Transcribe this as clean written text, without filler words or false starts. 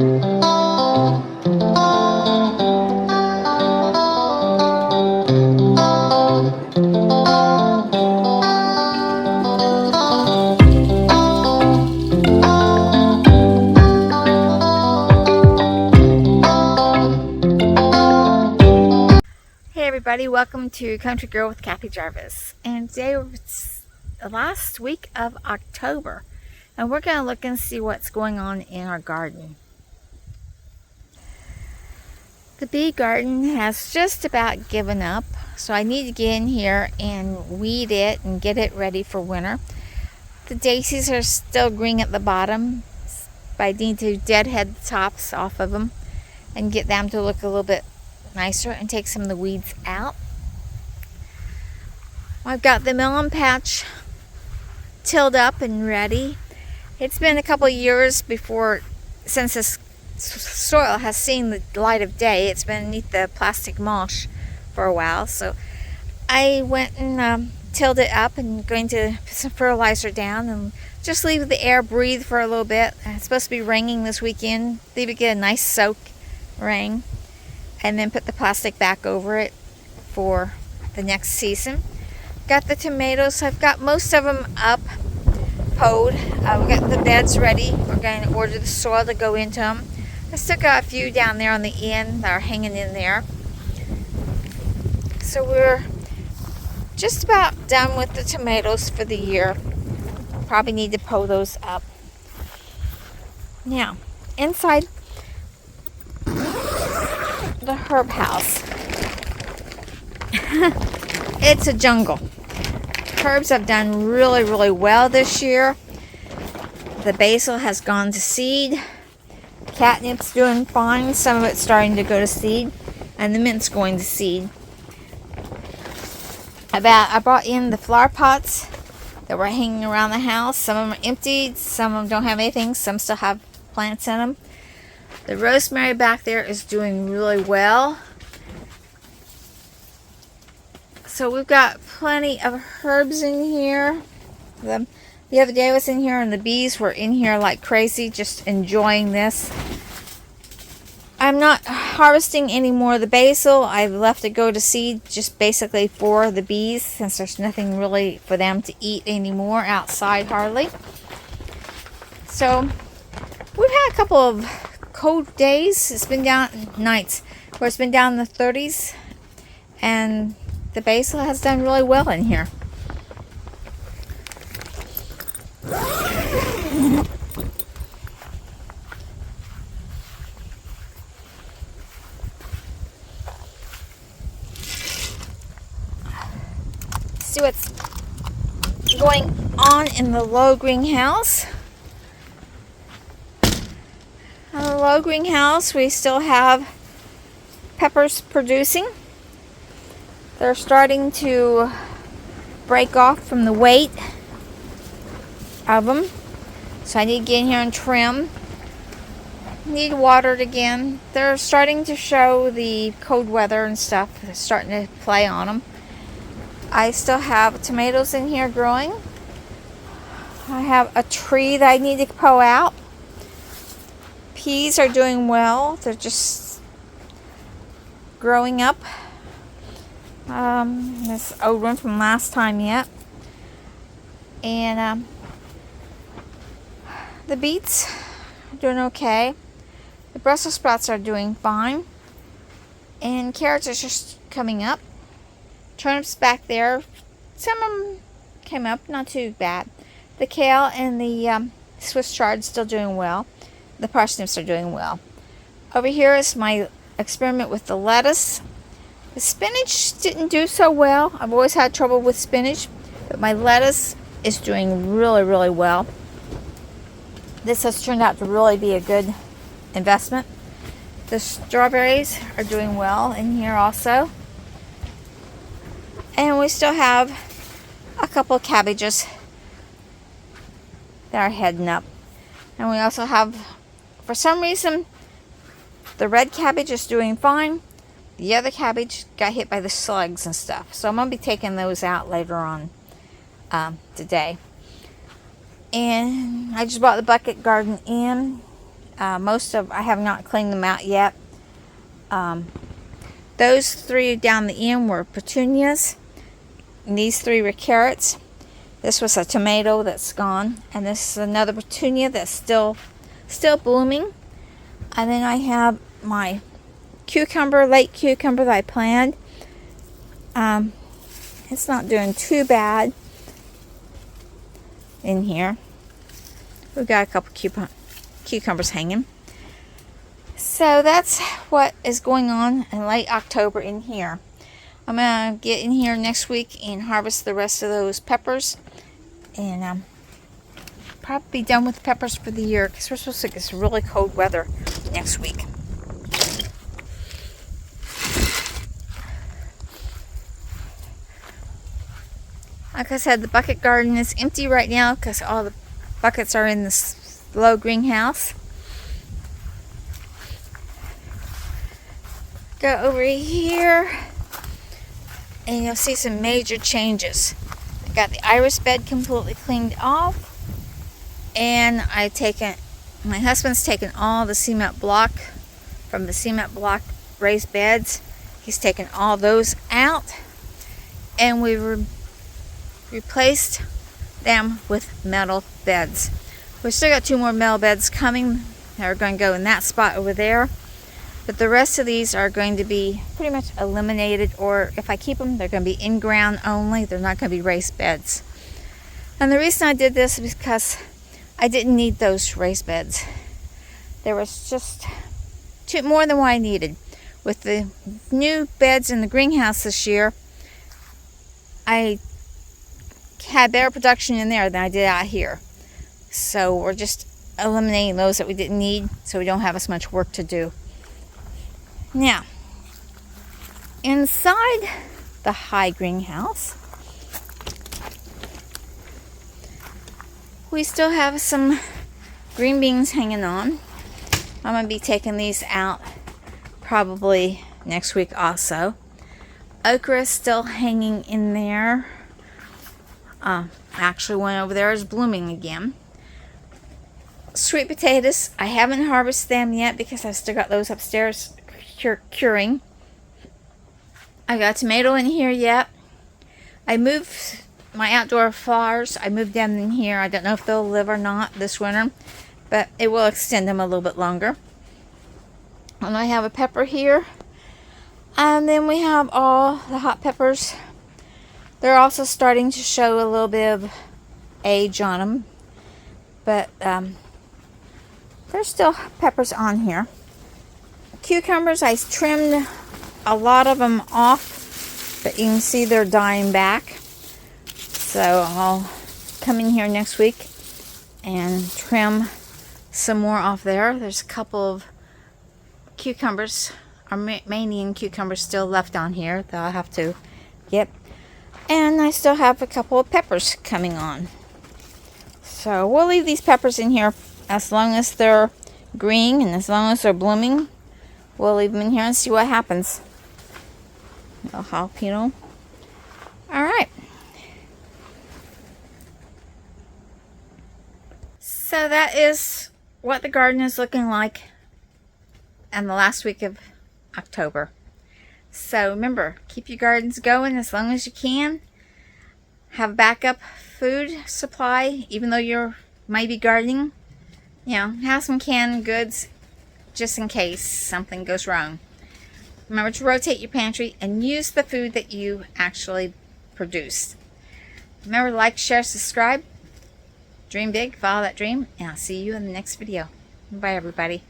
Everybody, welcome to Country Girl with Kathy Jarvis, and today it's the last week of October, and we're going to look and see what's going on in our garden. The bee garden has just about given up, so I need to get in here and weed it and get it ready for winter. The daisies are still green at the bottom, but I need to deadhead the tops off of them and get them to look a little bit nicer and take some of the weeds out. I've got the melon patch tilled up and ready. It's been a couple years since this soil has seen the light of day. It's been beneath the plastic mulch for a while, so I went and tilled it up and going to put some fertilizer down and just leave the air breathe for a little bit. It's supposed to be raining this weekend. Leave it get a nice soak rain, and then put the plastic back over it for the next season. Got the tomatoes. I've got most of them up, hoed. We've got the beds ready. We're going to order the soil to go into them. I still got a few down there on the end that are hanging in there. So we're just about done with the tomatoes for the year. Probably need to pull those up. Now, inside the herb house. It's a jungle. Herbs have done really, really well this year. The basil has gone to seed. Catnip's doing fine. Some of it's starting to go to seed. And the mint's going to seed. I brought in the flower pots that were hanging around the house. Some of them are empty. Some of them don't have anything. Some still have plants in them. The rosemary back there is doing really well. So we've got plenty of herbs in here. The other day I was in here and the bees were in here like crazy, just enjoying this. I'm not harvesting any more of the basil. I've left it go to seed just basically for the bees, since there's nothing really for them to eat anymore outside hardly. So we've had a couple of cold days. It's been down nights where it's been down in the 30s, and the basil has done really well in here. See what's going on in the low greenhouse. In the low greenhouse, we still have peppers producing. They're starting to break off from the weight of them. So I need to get in here and trim. Need watered again. They're starting to show the cold weather and stuff. They're starting to play on them. I still have tomatoes in here growing. I have a tree that I need to pull out. Peas are doing well. They're just growing up. This old one from last time yet. And the beets are doing okay. The Brussels sprouts are doing fine. And carrots are just coming up. Turnips back there. Some of them came up, not too bad. The kale and the Swiss chard still doing well. The parsnips are doing well. Over here is my experiment with the lettuce. The spinach didn't do so well. I've always had trouble with spinach, but my lettuce is doing really, really well. This has turned out to really be a good investment. The strawberries are doing well in here also. And we still have a couple of cabbages that are heading up. And we also have, for some reason, the red cabbage is doing fine. The other cabbage got hit by the slugs and stuff. So I'm going to be taking those out later on today. And I just brought the bucket garden in. I have not cleaned them out yet. Those 3 down the end were petunias. And these 3 were carrots. This was a tomato that's gone. And this is another petunia that's still blooming. And then I have my cucumber, late cucumber that I planted. It's not doing too bad in here. We've got a couple cucumbers hanging. So that's what is going on in late October in here. I'm going to get in here next week and harvest the rest of those peppers. And probably be done with the peppers for the year, because we're supposed to get some really cold weather next week. Like I said, the bucket garden is empty right now because all the buckets are in this low greenhouse. Go over here and you'll see some major changes. I got the iris bed completely cleaned off, and my husband's taken all the cement block from the cement block raised beds. He's taken all those out, and we replaced them with metal beds. We've still got 2 more metal beds coming. They're going to go in that spot over there. But the rest of these are going to be pretty much eliminated, or if I keep them, they're going to be in ground only. They're not going to be raised beds. And the reason I did this is because I didn't need those raised beds. There was just more than what I needed. With the new beds in the greenhouse this year, I had better production in there than I did out here. So we're just eliminating those that we didn't need, so we don't have as much work to do. Now, inside the high greenhouse, we still have some green beans hanging on. I'm going to be taking these out probably next week also. Okra is still hanging in there. Actually, one over there is blooming again. Sweet potatoes, I haven't harvested them yet because I've still got those upstairs curing. I got a tomato in here yet. I moved my outdoor flowers. I moved them in here. I don't know if they'll live or not this winter, but it will extend them a little bit longer. And I have a pepper here. And then we have all the hot peppers. They're also starting to show a little bit of age on them, but there's still peppers on here. Cucumbers, I trimmed a lot of them off, but you can see they're dying back. So I'll come in here next week and trim some more off there. There's a couple of cucumbers, Armenian cucumbers, still left on here that I'll have to get. And I still have a couple of peppers coming on. So we'll leave these peppers in here as long as they're green and as long as they're blooming. We'll leave them in here and see what happens. A jalapeno. Alright. So that is what the garden is looking like in the last week of October. So remember, keep your gardens going as long as you can. Have backup food supply, even though you might be gardening. You know, have some canned goods just in case something goes wrong. Remember to rotate your pantry and use the food that you actually produce. Remember to like, share, subscribe. Dream big, follow that dream, and I'll see you in the next video. Bye, everybody.